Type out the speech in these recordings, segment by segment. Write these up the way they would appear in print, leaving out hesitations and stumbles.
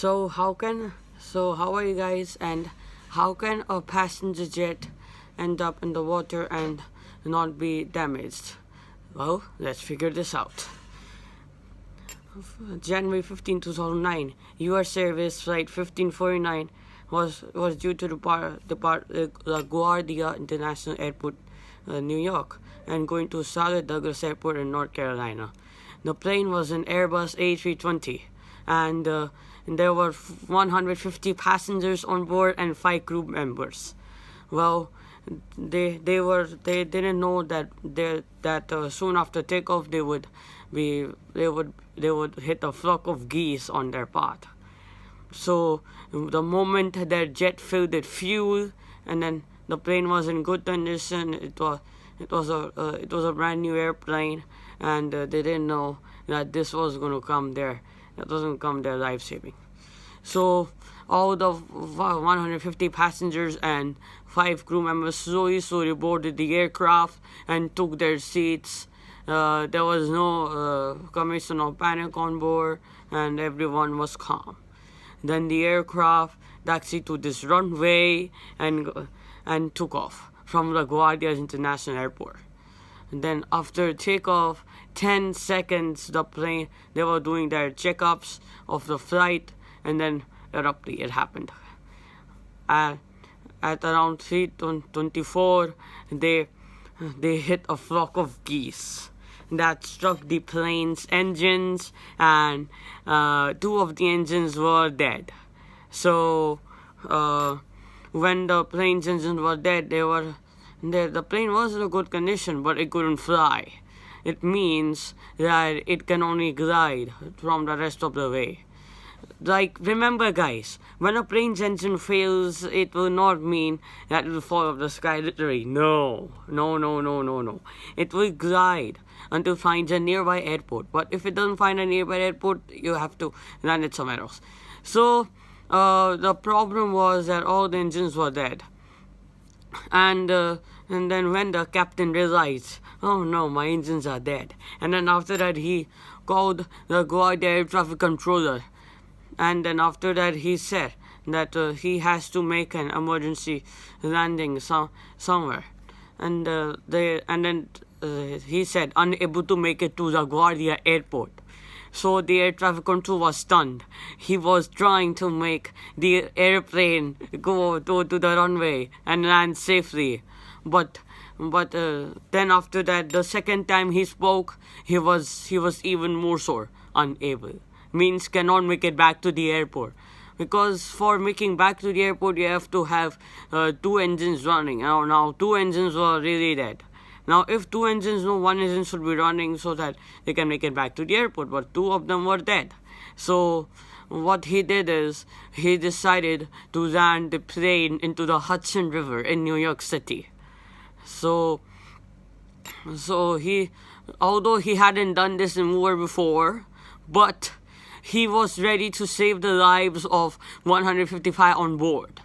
How are you guys, and how can a passenger jet end up in the water and not be damaged? Well, let's figure this out. January 15, 2009, U.S. Service Flight 1549 was due to depart LaGuardia International Airport, New York, and going to Charlotte Douglas Airport in North Carolina. The plane was an Airbus A320, and there were 150 passengers on board and 5 crew members. Well, they didn't know that soon after takeoff they would hit a flock of geese on their path. So the moment their jet filled with fuel, and then the plane was in good condition. It was a brand new airplane, and they didn't know that this was going to come there. That doesn't come there life saving. So all the 150 passengers and 5 crew members slowly boarded the aircraft and took their seats. There was no commotion or panic on board, and everyone was calm. Then the aircraft taxied to this runway and took off from LaGuardia International Airport. And then after takeoff, 10 seconds, they were doing their checkups of the flight, and then abruptly it happened. At around 3:24, they hit a flock of geese that struck the plane's engines, and 2 of the engines were dead. So when the plane's engines were dead, the plane was in a good condition, but it couldn't fly. It means that it can only glide from the rest of the way. Like, remember guys, when a plane's engine fails, it will not mean that it will fall off the sky literally. No. It will glide until it finds a nearby airport. But if it doesn't find a nearby airport, you have to land it somewhere else. So the problem was that all the engines were dead. And then when the captain realized, oh no, my engines are dead. And then after that, he called the LaGuardia air traffic controller. And then after that, he said that he has to make an emergency landing somewhere. And then he said unable to make it to LaGuardia airport. So the air traffic control was stunned. He was trying to make the airplane go to the runway and land safely. But then after that, the second time he spoke, he was even more so unable. Means cannot make it back to the airport. Because for making back to the airport, you have to have 2 engines running. Now 2 engines were really dead. Now, if 2 engines, no, 1 engine should be running so that they can make it back to the airport, but 2 of them were dead. So what he did is he decided to land the plane into the Hudson River in New York City. So he, although he hadn't done this in war before, but he was ready to save the lives of 155 on board.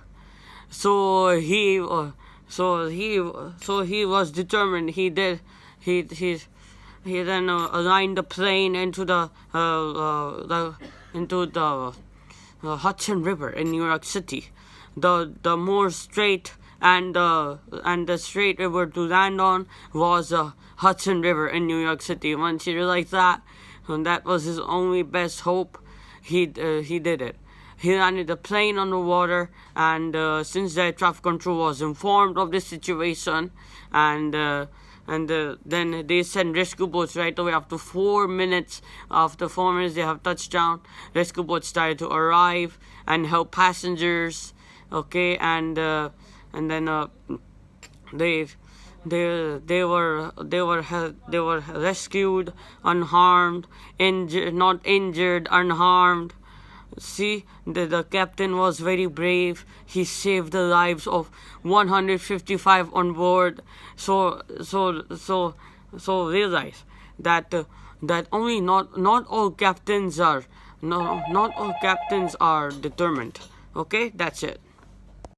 So he was determined. He then aligned the plane into the Hudson River in New York City. The more straight and the straight river to land on was the Hudson River in New York City. Once he realized that, and that was his only best hope, he did it. He landed the plane on the water, and since the air traffic control was informed of this situation, and then they sent rescue boats right away. After 4 minutes they have touchdown. Rescue boats started to arrive and help passengers. Okay, and then they were rescued unharmed, not injured, unharmed. See, the captain was very brave. He saved the lives of 155 on board. So realize that only not all captains are determined. Okay, that's it.